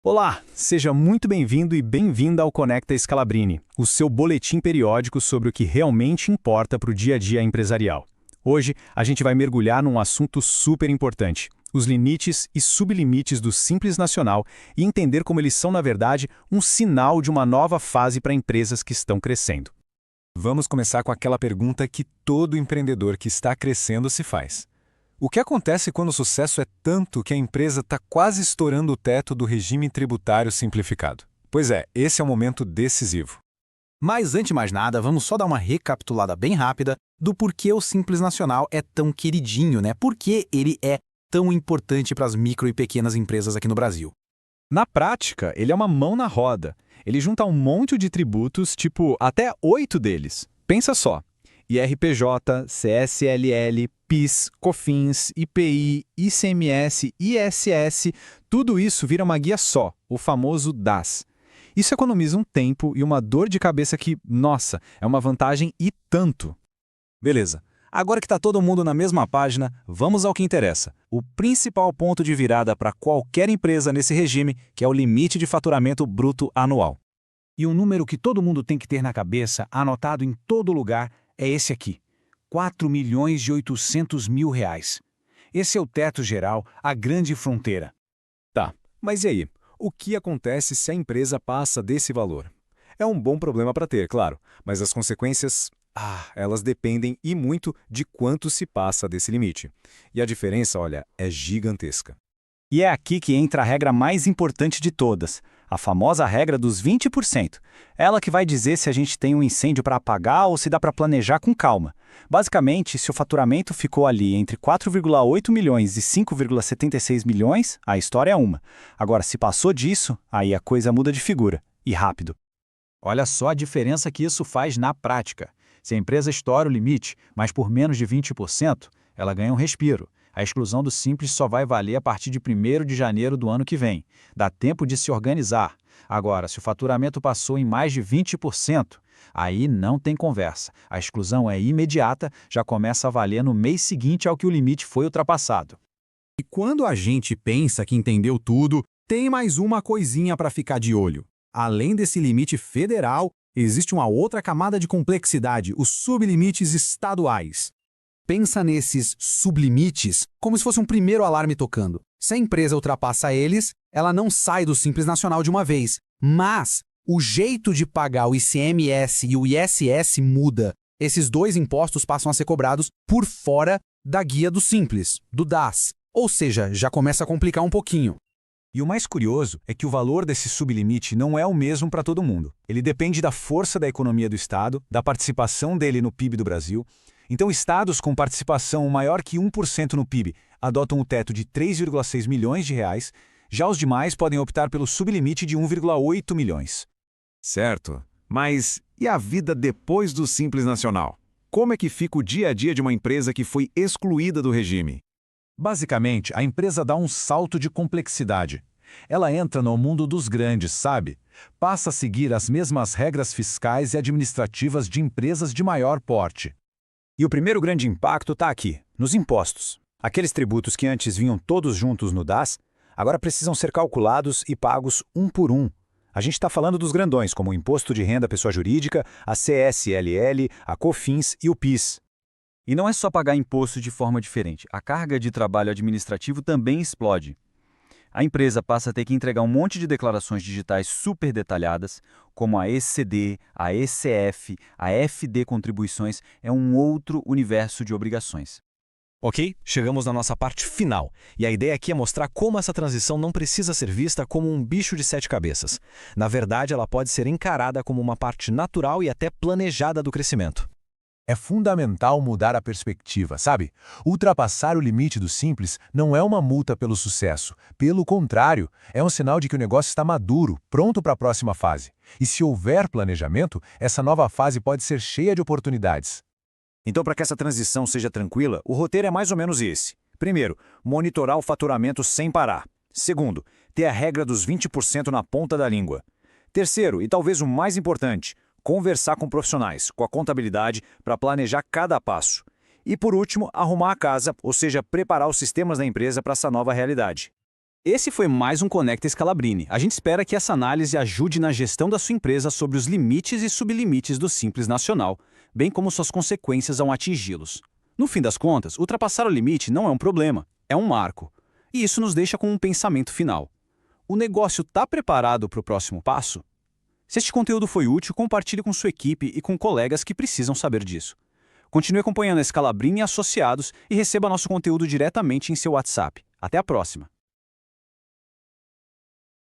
Olá, seja muito bem-vindo e bem-vinda ao Conecta Scalabrini, o seu boletim periódico sobre o que realmente importa para o dia a dia empresarial. Hoje, a gente vai mergulhar num assunto super importante, os limites e sublimites do Simples Nacional e entender como eles são, na verdade, um sinal de uma nova fase para empresas que estão crescendo. Vamos começar com aquela pergunta que todo empreendedor que está crescendo se faz. O que acontece quando o sucesso é tanto que a empresa está quase estourando o teto do regime tributário simplificado? Pois é, esse é o momento decisivo. Mas antes de mais nada, vamos só dar uma recapitulada bem rápida do porquê o Simples Nacional é tão queridinho, né? Por que ele é tão importante para as micro e pequenas empresas aqui no Brasil? Na prática, ele é uma mão na roda. Ele junta um monte de tributos, tipo até 8 deles. Pensa só. IRPJ, CSLL, PIS, COFINS, IPI, ICMS, ISS, tudo isso vira uma guia só, o famoso DAS. Isso economiza um tempo e uma dor de cabeça que, nossa, é uma vantagem e tanto. Beleza. Agora que está todo mundo na mesma página, vamos ao que interessa. O principal ponto de virada para qualquer empresa nesse regime, que é o limite de faturamento bruto anual. E um número que todo mundo tem que ter na cabeça, anotado em todo lugar, é esse aqui, R$ 4.800.000. Esse é o teto geral, a grande fronteira. Tá, mas e aí? O que acontece se a empresa passa desse valor? É um bom problema para ter, claro, mas as consequências, elas dependem e muito de quanto se passa desse limite. E a diferença, olha, é gigantesca. E é aqui que entra a regra mais importante de todas, a famosa regra dos 20%. Ela que vai dizer se a gente tem um incêndio para apagar ou se dá para planejar com calma. Basicamente, se o faturamento ficou ali entre 4,8 milhões e 5,76 milhões, a história é uma. Agora, se passou disso, aí a coisa muda de figura. E rápido. Olha só a diferença que isso faz na prática. Se a empresa estoura o limite, mas por menos de 20%, ela ganha um respiro. A exclusão do Simples só vai valer a partir de 1º de janeiro do ano que vem. Dá tempo de se organizar. Agora, se o faturamento passou em mais de 20%, aí não tem conversa. A exclusão é imediata, já começa a valer no mês seguinte ao que o limite foi ultrapassado. E quando a gente pensa que entendeu tudo, tem mais uma coisinha para ficar de olho. Além desse limite federal, existe uma outra camada de complexidade, os sublimites estaduais. Pensa nesses sublimites como se fosse um primeiro alarme tocando. Se a empresa ultrapassa eles, ela não sai do Simples Nacional de uma vez. Mas o jeito de pagar o ICMS e o ISS muda. Esses dois impostos passam a ser cobrados por fora da guia do Simples, do DAS. Ou seja, já começa a complicar um pouquinho. E o mais curioso é que o valor desse sublimite não é o mesmo para todo mundo. Ele depende da força da economia do Estado, da participação dele no PIB do Brasil. Então, estados com participação maior que 1% no PIB adotam o teto de 3,6 milhões de reais, já os demais podem optar pelo sublimite de 1,8 milhões. Certo, mas e a vida depois do Simples Nacional? Como é que fica o dia a dia de uma empresa que foi excluída do regime? Basicamente, a empresa dá um salto de complexidade. Ela entra no mundo dos grandes, sabe? Passa a seguir as mesmas regras fiscais e administrativas de empresas de maior porte. E o primeiro grande impacto está aqui, nos impostos. Aqueles tributos que antes vinham todos juntos no DAS, agora precisam ser calculados e pagos um por um. A gente está falando dos grandões, como o Imposto de Renda à Pessoa Jurídica, a CSLL, a COFINS e o PIS. E não é só pagar imposto de forma diferente, a carga de trabalho administrativo também explode. A empresa passa a ter que entregar um monte de declarações digitais super detalhadas, como a ECD, a ECF, a FD Contribuições, é um outro universo de obrigações. Ok? Chegamos na nossa parte final, e a ideia aqui é mostrar como essa transição não precisa ser vista como um bicho de 7 cabeças. Na verdade, ela pode ser encarada como uma parte natural e até planejada do crescimento. É fundamental mudar a perspectiva, sabe? Ultrapassar o limite do Simples não é uma multa pelo sucesso. Pelo contrário, é um sinal de que o negócio está maduro, pronto para a próxima fase. E se houver planejamento, essa nova fase pode ser cheia de oportunidades. Então, para que essa transição seja tranquila, o roteiro é mais ou menos esse. Primeiro, monitorar o faturamento sem parar. Segundo, ter a regra dos 20% na ponta da língua. Terceiro, e talvez o mais importante, conversar com profissionais, com a contabilidade, para planejar cada passo. E por último, arrumar a casa, ou seja, preparar os sistemas da empresa para essa nova realidade. Esse foi mais um Conecta Scalabrini. A gente espera que essa análise ajude na gestão da sua empresa sobre os limites e sublimites do Simples Nacional, bem como suas consequências ao atingi-los. No fim das contas, ultrapassar o limite não é um problema, é um marco. E isso nos deixa com um pensamento final. O negócio está preparado para o próximo passo? Se este conteúdo foi útil, compartilhe com sua equipe e com colegas que precisam saber disso. Continue acompanhando a Scalabrini e Associados e receba nosso conteúdo diretamente em seu WhatsApp. Até a próxima!